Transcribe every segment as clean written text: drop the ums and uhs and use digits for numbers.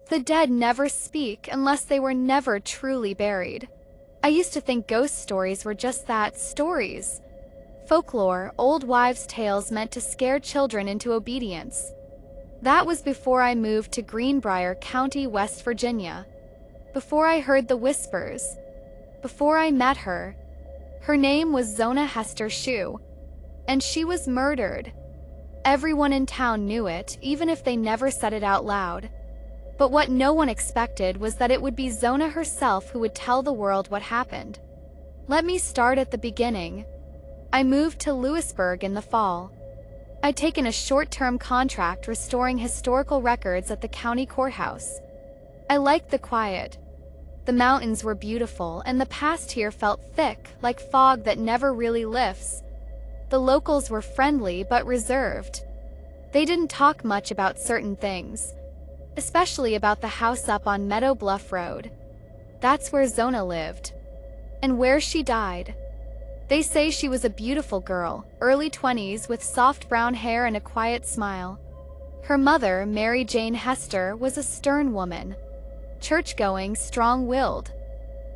The dead never speak unless they were never truly buried. I used to think ghost stories were just that, stories. Folklore, old wives' tales meant to scare children into obedience. That was before I moved to Greenbrier County, West Virginia. Before I heard the whispers. Before I met her. Her name was Zona Heaster Shue. And she was murdered. Everyone in town knew it, even if they never said it out loud. But what no one expected was that it would be Zona herself who would tell the world what happened. Let me start at the beginning. I moved to Lewisburg in the fall. I'd taken a short-term contract restoring historical records at the county courthouse. I liked the quiet. The mountains were beautiful, and the past here felt thick, like fog that never really lifts. The locals were friendly but reserved. They didn't talk much about certain things, especially about the house up on Meadow Bluff Road. That's where Zona lived, and where she died. They say she was a beautiful girl, early 20s with soft brown hair and a quiet smile. Her mother, Mary Jane Hester, was a stern woman, church-going, strong-willed.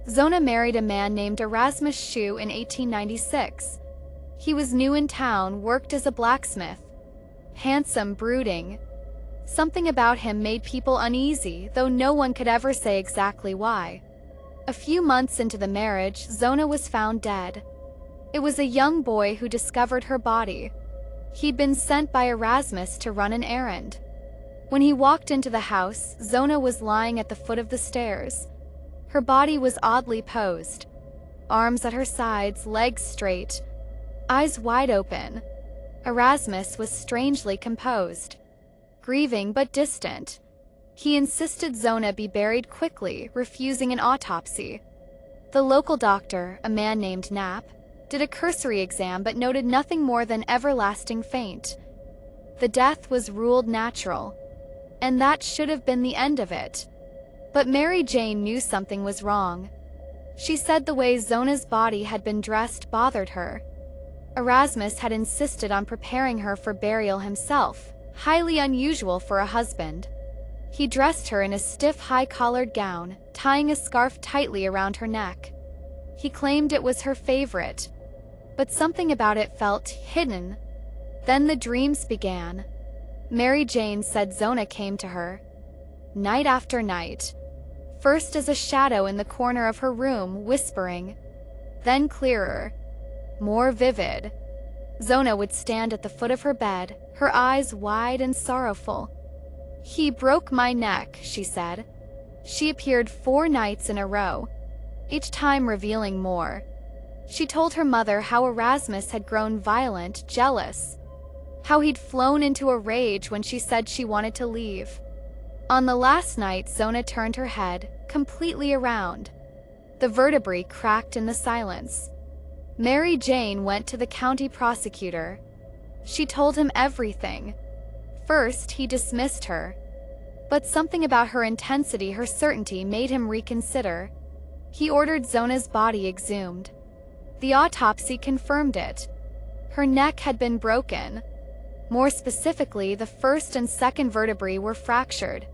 Zona married a man named Erasmus Shue in 1896. He was new in town, worked as a blacksmith. Handsome, brooding. Something about him made people uneasy, though no one could ever say exactly why. A few months into the marriage, Zona was found dead. It was a young boy who discovered her body. He'd been sent by Erasmus to run an errand. When he walked into the house, Zona was lying at the foot of the stairs. Her body was oddly posed. Arms at her sides, legs straight, eyes wide open. Erasmus was strangely composed, grieving but distant. He insisted Zona be buried quickly, refusing an autopsy. The local doctor, a man named Knapp, did a cursory exam but noted nothing more than everlasting faint. The death was ruled natural, and that should have been the end of it. But Mary Jane knew something was wrong. She said the way Zona's body had been dressed bothered her. Erasmus had insisted on preparing her for burial himself, highly unusual for a husband. He dressed her in a stiff high-collared gown, tying a scarf tightly around her neck. He claimed it was her favorite, but something about it felt hidden. Then the dreams began. Mary Jane said Zona came to her, night after night, first as a shadow in the corner of her room, whispering, then clearer, more vivid. Zona would stand at the foot of her bed, her eyes wide and sorrowful. "He broke my neck," she said. She appeared 4 nights in a row, each time revealing more. She told her mother how Erasmus had grown violent, jealous, how he'd flown into a rage when she said she wanted to leave. On the last night, Zona turned her head completely around. The vertebrae cracked in the silence. Mary Jane went to the county prosecutor. She told him everything. First, he dismissed her, but something about her intensity, her certainty, made him reconsider. He ordered Zona's body exhumed. The autopsy confirmed it. Her neck had been broken. More specifically, the first and second vertebrae were fractured.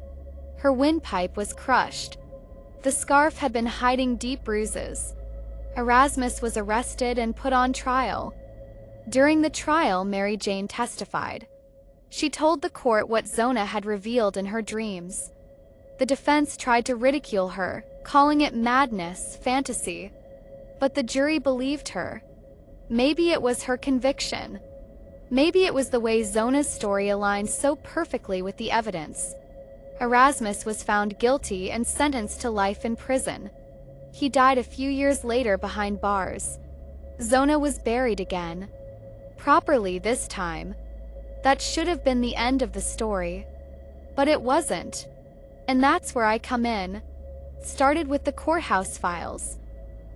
Her windpipe was crushed. The scarf had been hiding deep bruises. Erasmus was arrested and put on trial. During the trial, Mary Jane testified. She told the court what Zona had revealed in her dreams. The defense tried to ridicule her, calling it madness, fantasy. But the jury believed her. Maybe it was her conviction. Maybe it was the way Zona's story aligned so perfectly with the evidence. Erasmus was found guilty and sentenced to life in prison. He died a few years later behind bars. Zona was buried again. Properly this time. That should have been the end of the story. But it wasn't. And that's where I come in. Started with the courthouse files.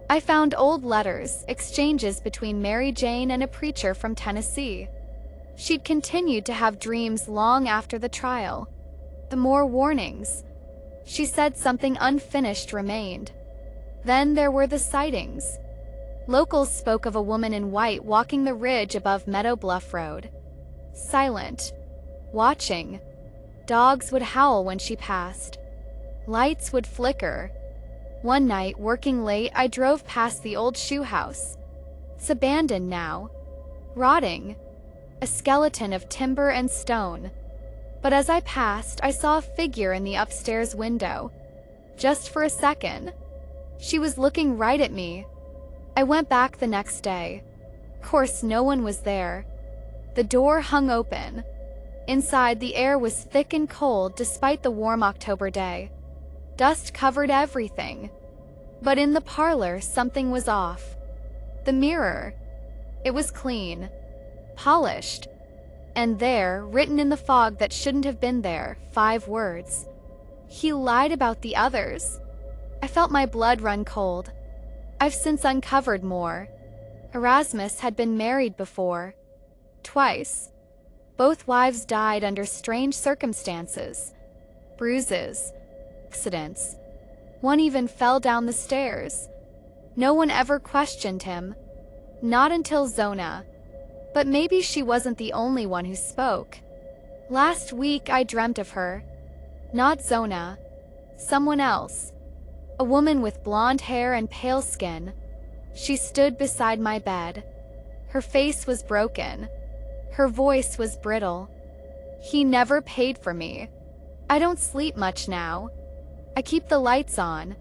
I found old letters, exchanges between Mary Jane and a preacher from Tennessee. She'd continued to have dreams long after the trial. The more warnings. She said something unfinished remained. Then there were the sightings. Locals spoke of a woman in white walking the ridge above Meadow Bluff Road. Silent. Watching. Dogs would howl when she passed. Lights would flicker. One night, working late, I drove past the old shoe house. It's abandoned now, rotting, a skeleton of timber and stone. But as I passed, I saw a figure in the upstairs window. Just for a second. She was looking right at me. I went back the next day. Of course, no one was there. The door hung open. Inside, the air was thick and cold despite the warm October day. Dust covered everything. But in the parlor, something was off. The mirror. It was clean, polished, and there, written in the fog that shouldn't have been there, 5 words. He lied about the others. I felt my blood run cold. I've since uncovered more. Erasmus had been married before. Twice. Both wives died under strange circumstances. Bruises. Accidents. One even fell down the stairs. No one ever questioned him. Not until Zona. But maybe she wasn't the only one who spoke. Last week I dreamt of her. Not Zona. Someone else. A woman with blonde hair and pale skin. She stood beside my bed. Her face was broken. Her voice was brittle. He never paid for me. I don't sleep much now. I keep the lights on.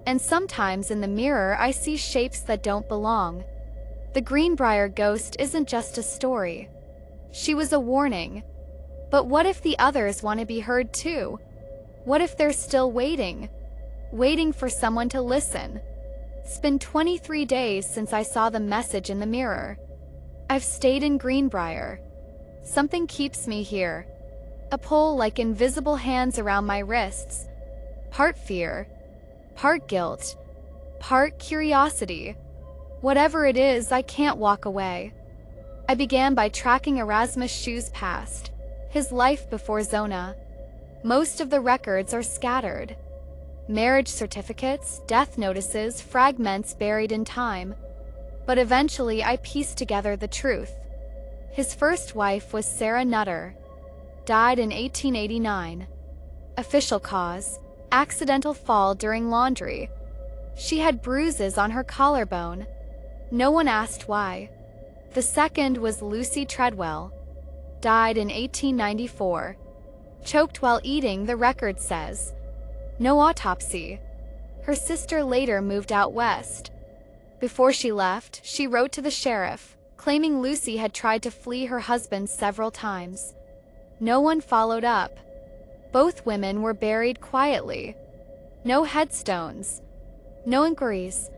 And sometimes in the mirror I see shapes that don't belong. The Greenbrier Ghost isn't just a story. She was a warning. But what if the others want to be heard too? What if they're still waiting? Waiting for someone to listen? It's been 23 days since I saw the message in the mirror. I've stayed in Greenbrier. Something keeps me here. A pull like invisible hands around my wrists. Part fear, part guilt, part curiosity. Whatever it is, I can't walk away. I began by tracking Erasmus Shue's past, his life before Zona. Most of the records are scattered. Marriage certificates, death notices, fragments buried in time. But eventually I pieced together the truth. His first wife was Sarah Nutter. Died in 1889. Official cause: accidental fall during laundry. She had bruises on her collarbone. No one asked why. The second was Lucy Treadwell. Died in 1894. Choked while eating, the record says. No autopsy. Her sister later moved out west. Before she left, she wrote to the sheriff, claiming Lucy had tried to flee her husband several times. No one followed up. Both women were buried quietly. No headstones. No inquiries.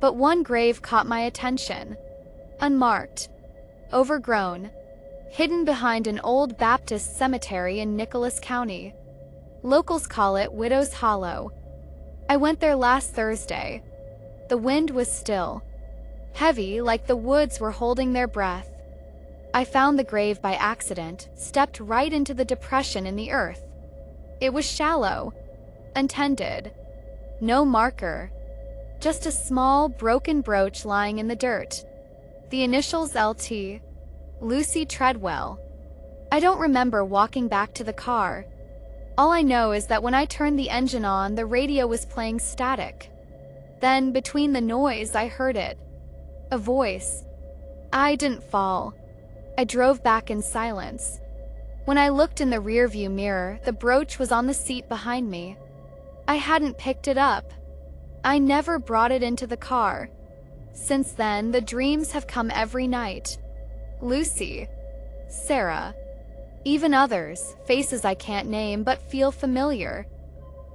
But one grave caught my attention. Unmarked. Overgrown. Hidden behind an old Baptist cemetery in Nicholas County. Locals call it Widow's Hollow. I went there last Thursday. The wind was still. Heavy, like the woods were holding their breath. I found the grave by accident, stepped right into the depression in the earth. It was shallow. Untended. No marker. Just a small, broken brooch lying in the dirt. The initials LT. Lucy Treadwell. I don't remember walking back to the car. All I know is that when I turned the engine on, the radio was playing static. Then, between the noise, I heard it. A voice. I didn't fall. I drove back in silence. When I looked in the rearview mirror, the brooch was on the seat behind me. I hadn't picked it up. I never brought it into the car. Since then, the dreams have come every night. Lucy. Sarah. Even others, faces I can't name but feel familiar.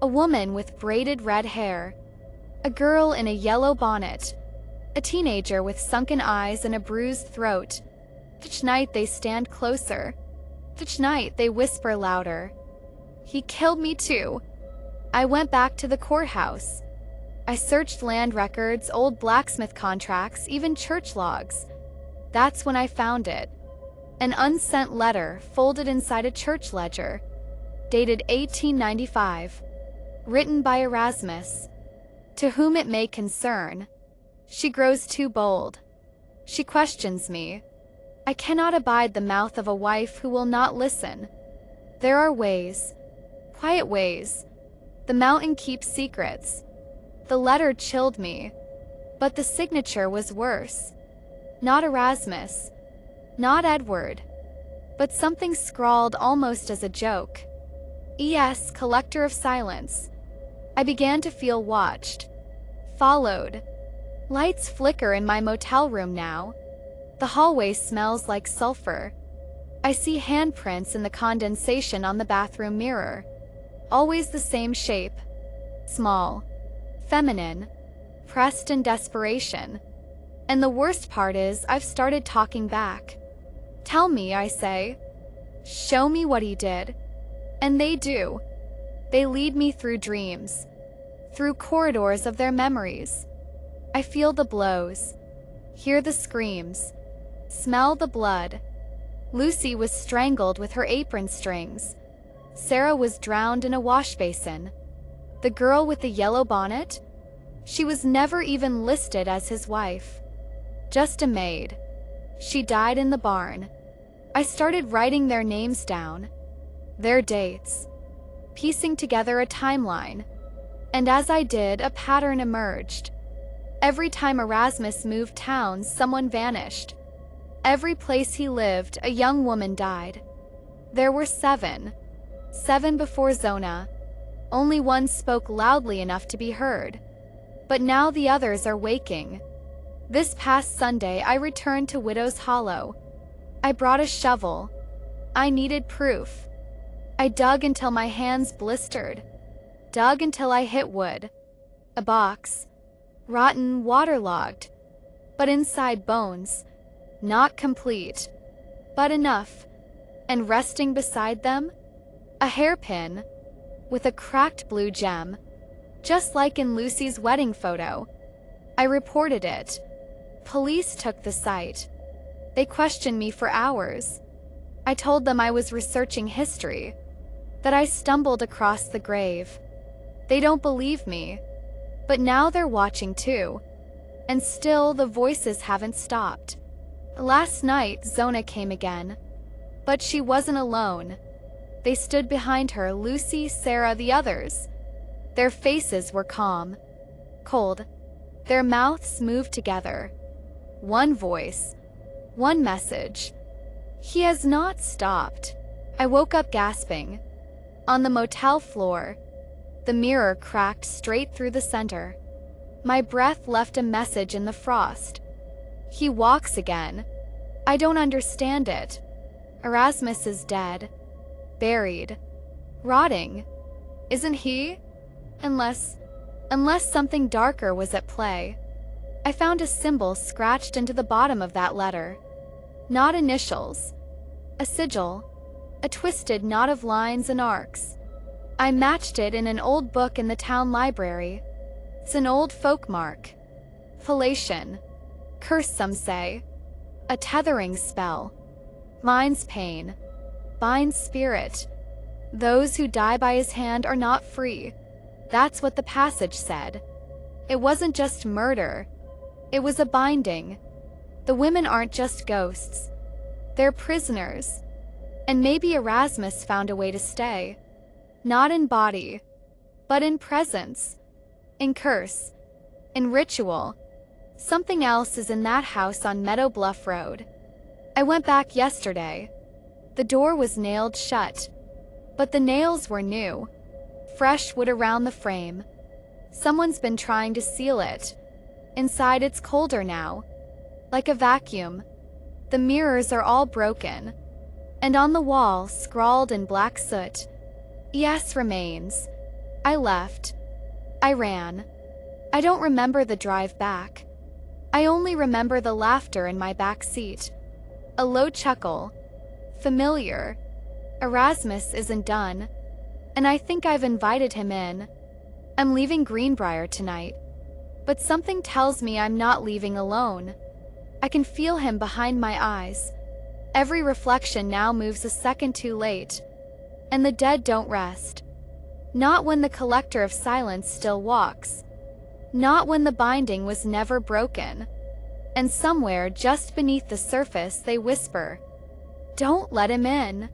A woman with braided red hair. A girl in a yellow bonnet. A teenager with sunken eyes and a bruised throat. Each night they stand closer. Each night they whisper louder. He killed me too. I went back to the courthouse. I searched land records, old blacksmith contracts, even church logs. That's when I found it. An unsent letter folded inside a church ledger, dated 1895, written by Erasmus. To whom it may concern. She grows too bold. She questions me. I cannot abide the mouth of a wife who will not listen. There are ways, quiet ways, The mountain keeps secrets. The letter chilled me, but the signature was worse. Not Erasmus, not Edward, but something scrawled almost as a joke. E.S. Collector of Silence. I began to feel watched, followed. Lights flicker in my motel room now. The hallway smells like sulfur. I see handprints in the condensation on the bathroom mirror. Always the same shape. Small, feminine, pressed in desperation. And the worst part is, I've started talking back. Tell me, I say. Show me what he did. And they do. They lead me through dreams, through corridors of their memories. I feel the blows, hear the screams, smell the blood. Lucy was strangled with her apron strings. Sarah was drowned in a wash basin. The girl with the yellow bonnet? She was never even listed as his wife. Just a maid. She died in the barn. I started writing their names down, their dates, piecing together a timeline. And as I did, a pattern emerged. Every time Erasmus moved towns, someone vanished. Every place he lived, a young woman died. There were 7. 7 before Zona. Only one spoke loudly enough to be heard. But now the others are waking. This past Sunday, I returned to Widow's Hollow. I brought a shovel. I needed proof. I dug until my hands blistered. Dug until I hit wood. A box. Rotten, waterlogged. But inside bones. Not complete. But enough. And resting beside them, a hairpin with a cracked blue gem, just like in Lucy's wedding photo. I reported it. Police took the site. They questioned me for hours. I told them I was researching history, that I stumbled across the grave. They don't believe me, but now they're watching too. And still the voices haven't stopped. Last night, Zona came again, but she wasn't alone. They stood behind her, Lucy, Sarah, the others. Their faces were calm, cold. Their mouths moved together. One voice, one message. He has not stopped. I woke up gasping. On the motel floor, the mirror cracked straight through the center. My breath left a message in the frost. He walks again. I don't understand it. Erasmus is dead. Buried. Rotting. Isn't he? Unless something darker was at play. I found a symbol scratched into the bottom of that letter. Not initials. A sigil. A twisted knot of lines and arcs. I matched it in an old book in the town library. It's an old folk mark. Appalachian. Curse, some say. A tethering spell. Mine's pain. Binds spirit. Those who die by his hand are not free. That's what the passage said. It wasn't just murder. It was a binding. The women aren't just ghosts. They're prisoners. And maybe Erasmus found a way to stay. Not in body, but in presence. In curse. In ritual. Something else is in that house on Meadow Bluff Road. I went back yesterday. The door was nailed shut, but the nails were new. Fresh wood around the frame. Someone's been trying to seal it. Inside it's colder now, like a vacuum. The mirrors are all broken. And on the wall, scrawled in black soot, "E.S. remains." I left. I ran. I don't remember the drive back. I only remember the laughter in my back seat. A low chuckle. Familiar. Erasmus isn't done. And I think I've invited him in. I'm leaving Greenbrier tonight. But something tells me I'm not leaving alone. I can feel him behind my eyes. Every reflection now moves a second too late. And the dead don't rest. Not when the collector of silence still walks. Not when the binding was never broken. And somewhere just beneath the surface they whisper, "Don't let him in."